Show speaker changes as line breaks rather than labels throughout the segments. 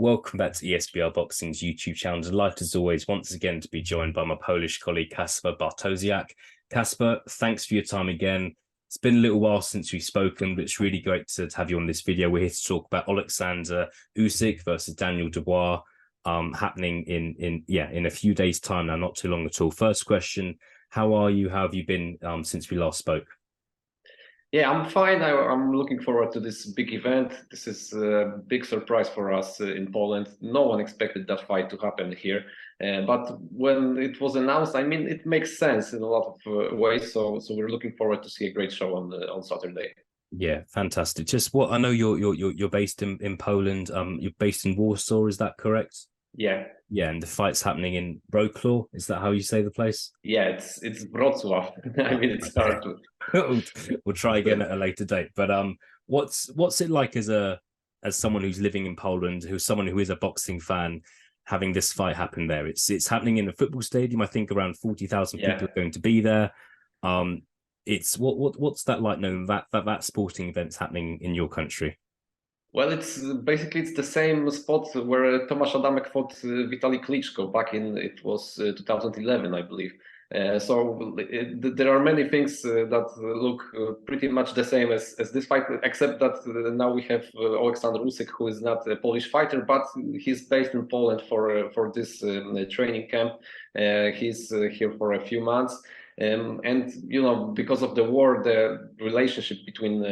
Welcome back to ESBR Boxing's YouTube channel. Delighted as always, once again, to be joined by my Polish colleague, Kasper Bartosiak. Kasper, thanks for your time again. It's been a little while since we've spoken, but it's really great to have you on this video. We're here to talk about Oleksandr Usyk versus Daniel Dubois, happening in a few days' time now, not too long at all. First question, how are you? How have you been since we last spoke?
Yeah, I'm fine. I'm looking forward to this big event. This is a big surprise for us in Poland. No one expected that fight to happen here. But when it was announced, I mean, it makes sense in a lot of ways. So we're looking forward to see a great show on Saturday.
Yeah, fantastic. Just what I know, you're based in Poland. You're based in Warsaw, is that correct?
Yeah.
Yeah, and the fight's happening in Wrocław. Is that how you say the place?
Yeah, it's Wrocław. I
Oh,
mean, it's
okay.
hard to.
We'll try again at a later date. But what's it like as someone who's living in Poland, who's someone who is a boxing fan, having this fight happen there? It's happening in a football stadium. I think around 40,000
Yeah.
people are going to be there. It's what's that like knowing that sporting event's happening in your country?
Well, it's basically it's the same spot where Tomasz Adamek fought Vitaly Klitschko back in it was 2011, I believe. There are many things that look pretty much the same as this fight, except that now we have Oleksandr Usyk, who is not a Polish fighter, but he's based in Poland for this training camp. He's here for a few months. And you know, because of the war, the relationship between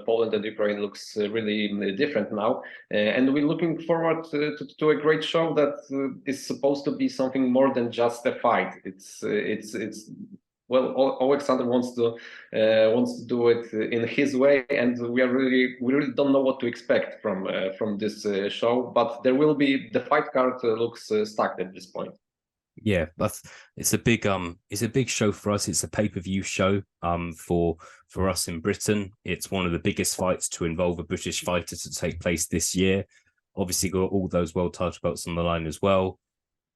Poland and Ukraine looks really different now. And we're looking forward to a great show that is supposed to be something more than just a fight. It's well, Oleksandr wants to do it in his way, and we really don't know what to expect from this show. But there will be the fight card looks stacked at this point.
Yeah, but it's a big show for us. It's a pay-per-view show for us in Britain. It's one of the biggest fights to involve a British fighter to take place this year. Obviously got all those world title belts on the line as well.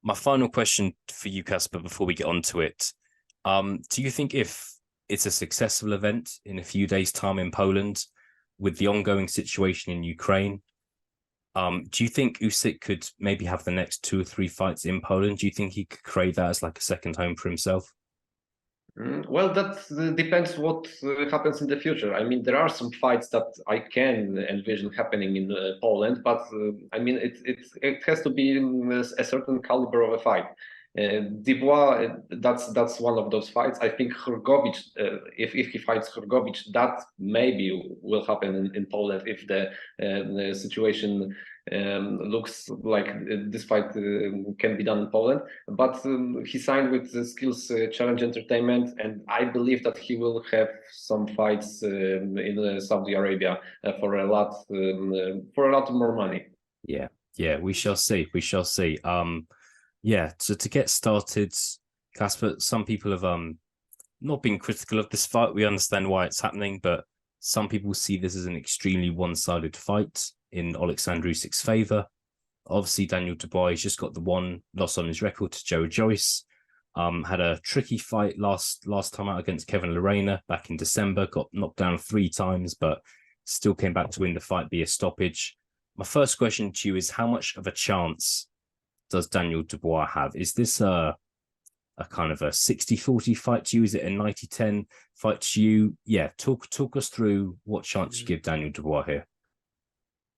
My final question for you, Kasper, before we get on to it. Do you think if it's a successful event in a few days' time in Poland, with the ongoing situation in Ukraine, do you think Usyk could maybe have the next 2 or 3 fights in Poland? Do you think he could create that as like a second home for himself?
Well, that depends what happens in the future. I mean, there are some fights that I can envision happening in Poland, but I mean, it has to be a certain caliber of a fight. Dubois, that's one of those fights. I think Hrgovic, if he fights Hrgovic, that maybe will happen in Poland if the situation looks like this fight can be done in Poland. But he signed with the Skills Challenge Entertainment, and I believe that he will have some fights in Saudi Arabia for a lot more money.
Yeah, we shall see. We shall see. Yeah, so to get started, Kasper, some people have not been critical of this fight. We understand why it's happening, but some people see this as an extremely one-sided fight in Oleksandr Usyk's favour. Obviously, Daniel Dubois has just got the one loss on his record to Joe Joyce. Had a tricky fight last time out against Kevin Lerena back in December. Got knocked down 3 times, but still came back to win the fight via stoppage. My first question to you is, how much of a chance does Daniel Dubois have? Is this a kind of a 60-40 fight to you? Is it a 90-10 fight to you? Yeah, talk us through what chance you give Daniel Dubois here.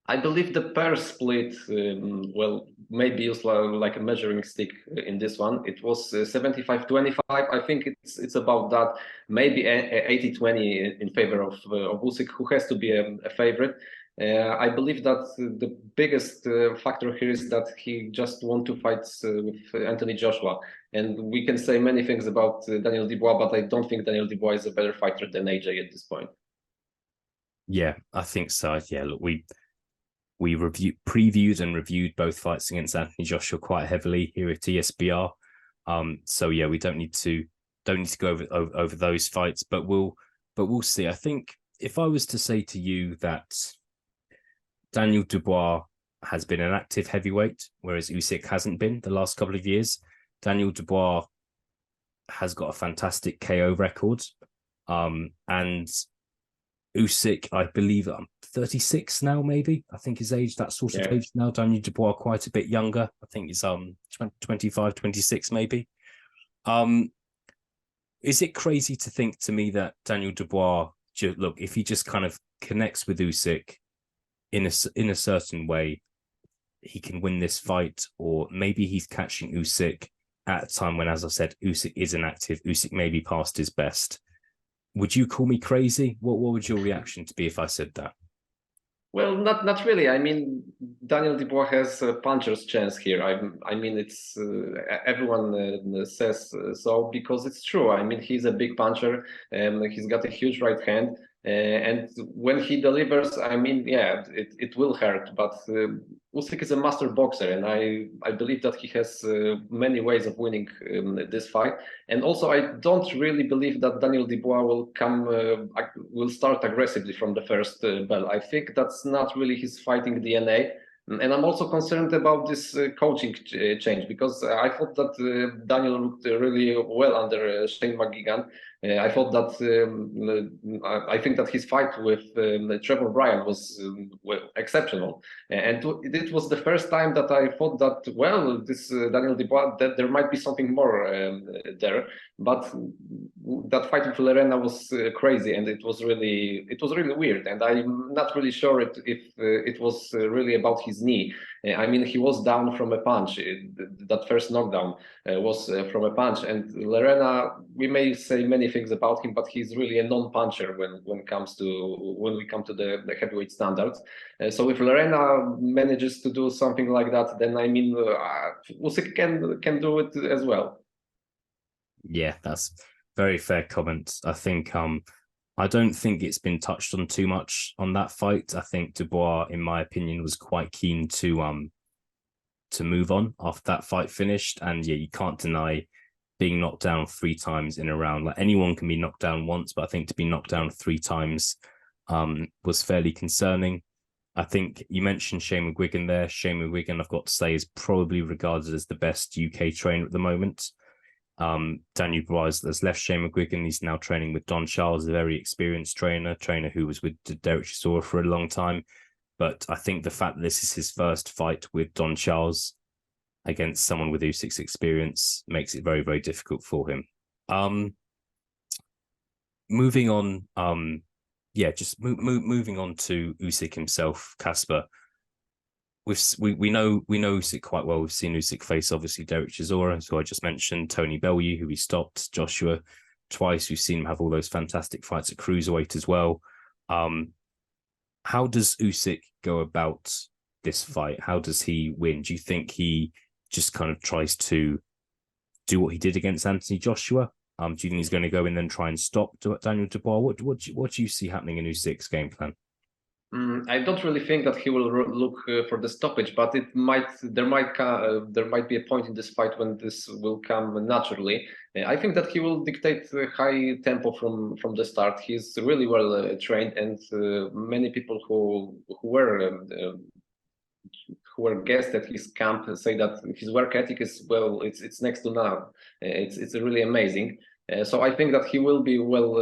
I believe the pair split, well, maybe used like a measuring stick in this one. It was 75-25. I think it's about that. Maybe 80-20 in favor of Usyk, who has to be a favorite. I believe that the biggest factor here is that he just won 2 fights with Anthony Joshua. And we can say many things about Daniel Dubois, but I don't think Daniel Dubois is a better fighter than AJ at this point.
Yeah, I think so. Yeah, look, we previewed and reviewed both fights against Anthony Joshua quite heavily here at ESBR. So yeah, we don't need to go over those fights, but we'll see. I think if I was to say to you that Daniel Dubois has been an active heavyweight, whereas Usyk hasn't been the last couple of years, Daniel Dubois has got a fantastic KO record. And Usyk, I believe, 36 now, maybe. I think his age, that sort of
Yeah.
age now. Daniel Dubois quite a bit younger. I think he's 25, 26 maybe. Um, is it crazy to think to me that Daniel Dubois, look, if he just kind of connects with Usyk in a certain way, he can win this fight, or maybe he's catching Usyk at a time when, as I said, Usyk is inactive. Usyk may be past his best. Would you call me crazy? What would your reaction to be if I said that?
Well, not really. I mean, Daniel Dubois has a puncher's chance here. I mean, it's everyone says so because it's true. I mean, he's a big puncher, and he's got a huge right hand. And when he delivers, I mean, yeah, it will hurt. But Usyk is a master boxer, and I believe that he has many ways of winning this fight. And also, I don't really believe that Daniel Dubois will start aggressively from the first bell. I think that's not really his fighting DNA. And I'm also concerned about this coaching change because I thought that Daniel looked really well under Shane McGuigan. I thought that I think that his fight with Trevor Bryan was well, exceptional, and it was the first time that I thought that this Daniel Dubois that there might be something more there. But that fight with Lerena was crazy, and it was really weird. And I'm not really sure if it was really about his knee. I mean, he was down from a punch. That first knockdown was from a punch. And Lerena, we may say many things about him, but he's really a non-puncher when we come to the heavyweight standards. So if Lerena manages to do something like that, then I mean, Usyk can do it as well.
Yeah, that's very fair comment. I think I don't think it's been touched on too much on that fight. I think Dubois, in my opinion, was quite keen to move on after that fight finished. And yeah, you can't deny being knocked down 3 times in a round. Like anyone can be knocked down once, but I think to be knocked down 3 times was fairly concerning. I think you mentioned Shane McGuigan there. Shane McGuigan, I've got to say, is probably regarded as the best UK trainer at the moment. Daniel Dubois has left Shane McGuigan. He's now training with Don Charles, a very experienced trainer who was with Derek Chisora for a long time. But I think the fact that this is his first fight with Don Charles against someone with Usyk's experience makes it very, very difficult for him. Moving on, moving on to Usyk himself, Casper. We know Usyk quite well. We've seen Usyk face obviously Derek Chisora, who I just mentioned, Tony Bellew, who he stopped, Joshua twice. We've seen him have all those fantastic fights at cruiserweight as well. How does Usyk go about this fight? How does he win? Do you think he just kind of tries to do what he did against Anthony Joshua? Do you think he's going to go in and try and stop Daniel Dubois? What do you see happening in Usyk's game plan?
I don't really think that he will look for the stoppage, but there might be a point in this fight when this will come naturally. I think that he will dictate high tempo from the start. He's really well trained, and many people who were guests at his camp say that his work ethic is it's next to none. It's really amazing. So I think that he will be well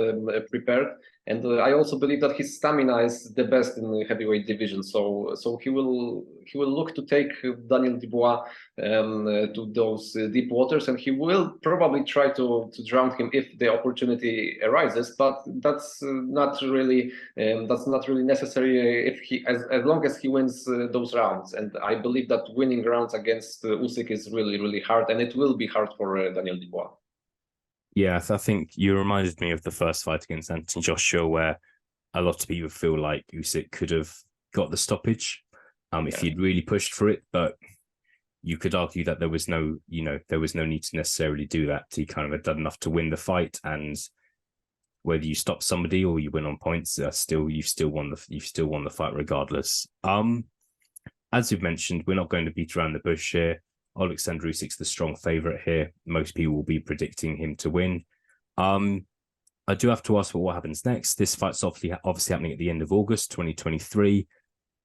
prepared, and I also believe that his stamina is the best in the heavyweight division. So he will look to take Daniel Dubois to those deep waters, and he will probably try to drown him if the opportunity arises. But that's not really necessary as long as he wins those rounds. And I believe that winning rounds against Usyk is really hard, and it will be hard for Daniel Dubois.
Yeah, I think you reminded me of the first fight against Anthony Joshua, where a lot of people feel like Usyk could have got the stoppage if he'd really pushed for it. But you could argue that there was no need to necessarily do that. He kind of had done enough to win the fight, and whether you stop somebody or you win on points, you've still won the fight regardless. As you've mentioned, we're not going to beat around the bush here. Oleksandr Usyk's the strong favourite here. Most people will be predicting him to win. I do have to ask what happens next. This fight's obviously happening at the end of August 2023.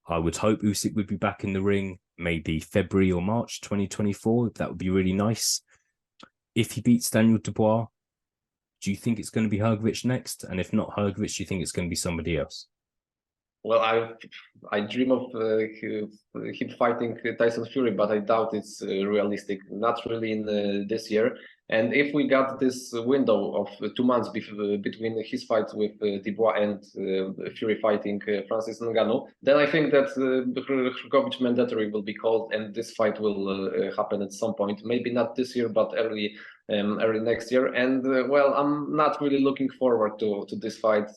I would hope Usyk would be back in the ring maybe February or March 2024. That would be really nice. If he beats Daniel Dubois, Do you think it's going to be Hrgović next? And if not Hrgović, do you think it's going to be somebody else?
Well, I dream of him fighting Tyson Fury, but I doubt it's realistic. Not really in this year. And if we got this window of 2 months between his fight with Dubois and Fury fighting Francis Ngannou, then I think that Hrgović mandatory will be called, and this fight will happen at some point. Maybe not this year, but early next year. And well, I'm not really looking forward to this fight.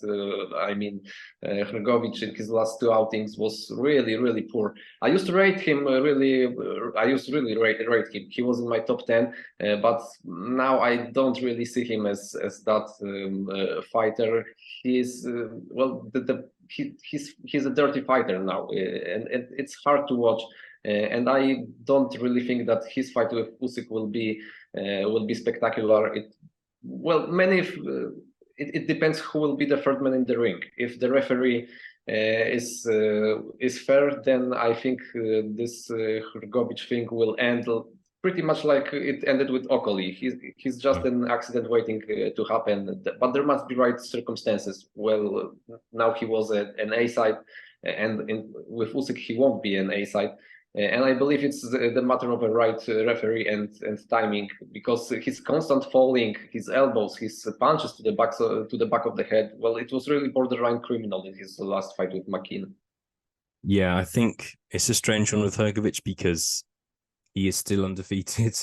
I mean, Hrgović in his last 2 outings was really poor. I used to rate him really. I used to really rate him. He was in my top 10, but now I don't really see him as that fighter. He's well, he's a dirty fighter now, and it's hard to watch. And I don't really think that his fight with Usyk will be spectacular. It depends who will be the third man in the ring. If the referee is fair, then I think this Hrgović thing will end pretty much like it ended with Okoli. He's just an accident waiting to happen, but there must be right circumstances. Well, now he was an A side, and with Usyk he won't be an A side. And I believe it's the matter of a right referee and timing, because his constant falling, his elbows, his punches to the back of the head. Well, it was really borderline criminal in his last fight with McKean.
Yeah, I think it's a strange one with Hrgović because he is still undefeated.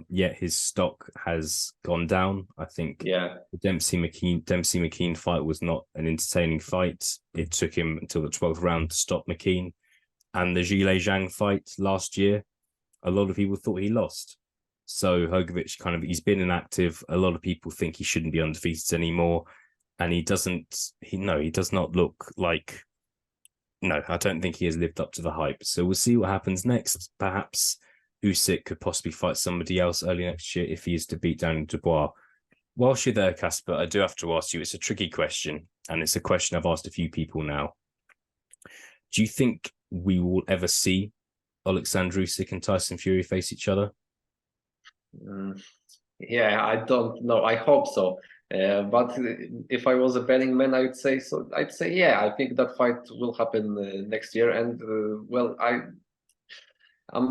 Yet his stock has gone down. I think the Dempsey McKean fight was not an entertaining fight. It took him until the 12th round to stop McKean. And the Zhilei Zhang fight last year, a lot of people thought he lost. So Hrgović he's been inactive. A lot of people think he shouldn't be undefeated anymore. And he does not look like, I don't think he has lived up to the hype. So we'll see what happens next. Perhaps Usyk could possibly fight somebody else early next year if he is to beat Daniel Dubois. Whilst you're there, Casper, I do have to ask you, it's a tricky question. And it's a question I've asked a few people now. Do you think we will ever see Oleksandr Usyk and Tyson Fury face each other?
Yeah, I don't know. I hope so. But if I was a betting man, I would say so. I'd say yeah. I think that fight will happen next year. And well, I'm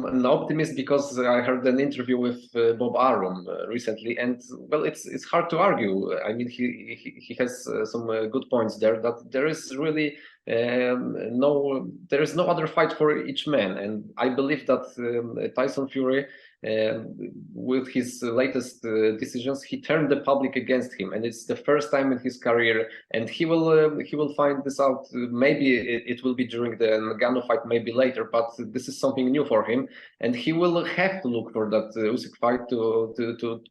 an optimist because I heard an interview with Bob Arum recently, and well, it's hard to argue. I mean, he has some good points there. That there is really there is no other fight for each man, and I believe that Tyson Fury, with his latest decisions, he turned the public against him, and it's the first time in his career. And he will find this out. Maybe it will be during the Ngannou fight, maybe later, but this is something new for him, and he will have to look for that Usyk fight to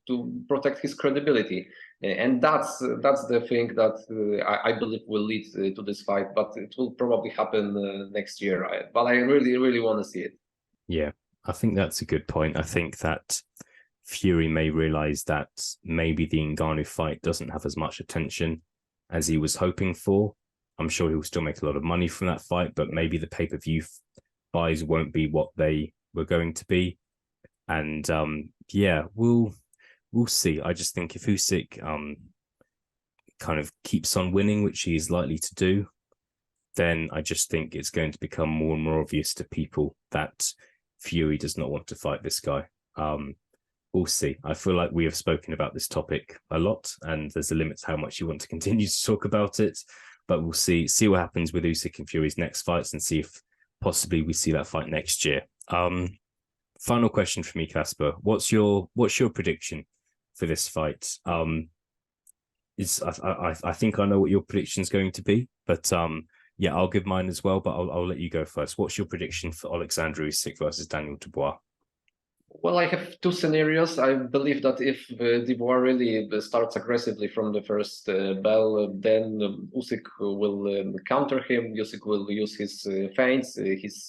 protect his credibility. And that's the thing that I believe will lead to this fight, but it will probably happen next year. But I really want to see it.
Yeah, I think that's a good point. I think that Fury may realize that maybe the Ngannou fight doesn't have as much attention as he was hoping for. I'm sure he'll still make a lot of money from that fight, but maybe the pay-per-view buys won't be what they were going to be. And we'll see. I just think if Usyk kind of keeps on winning, which he is likely to do, then I just think it's going to become more and more obvious to people that Fury does not want to fight this guy. We'll see. I feel like we have spoken about this topic a lot, and there's a limit to how much you want to continue to talk about it. But we'll see what happens with Usyk and Fury's next fights, and see if possibly we see that fight next year. Final question for me, Casper. What's your prediction for this fight? I think I know what your prediction is going to be, but I'll give mine as well. But I'll let you go first. What's your prediction for Oleksandr Usyk versus Daniel Dubois?
Well, I have two scenarios. I believe that if Dubois really starts aggressively from the first bell, then Usyk will counter him. Usyk will use his feints, his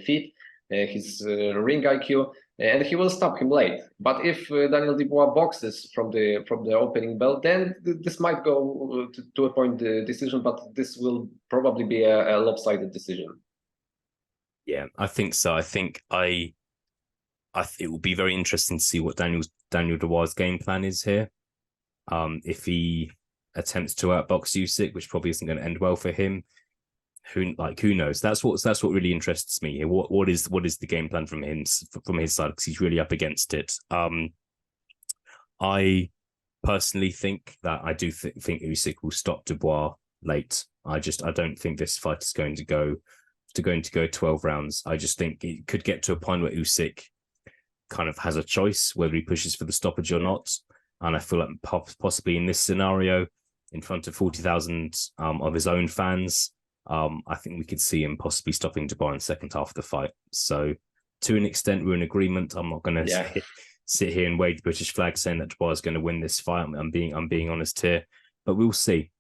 feet, his ring IQ, and he will stop him late. But if Daniel Dubois boxes from the opening bell, then this might go to a point decision, but this will probably be a lopsided decision.
Yeah, I think so. I think it will be very interesting to see what Daniel Dubois' game plan is here. If he attempts to outbox Usyk, which probably isn't going to end well for him, who knows? That's what really interests me here. What is the game plan from his side, because he's really up against it. I personally think that I do think Usyk will stop Dubois late. I don't think this fight is going to go 12 rounds. I just think it could get to a point where Usyk kind of has a choice whether he pushes for the stoppage or not. And I feel like possibly in this scenario, in front of 40,000 of his own fans, I think we could see him possibly stopping Dubois in the second half of the fight. So to an extent, we're in agreement. I'm not going to sit here and wave the British flag saying that Dubois is going to win this fight. I'm being honest here, but we'll see.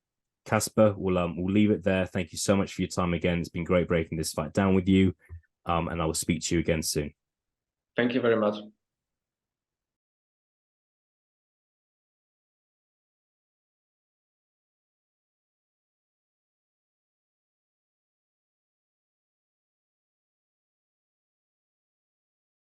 Casper, we'll leave it there. Thank you so much for your time again. It's been great breaking this fight down with you, and I will speak to you again soon.
Thank you very much.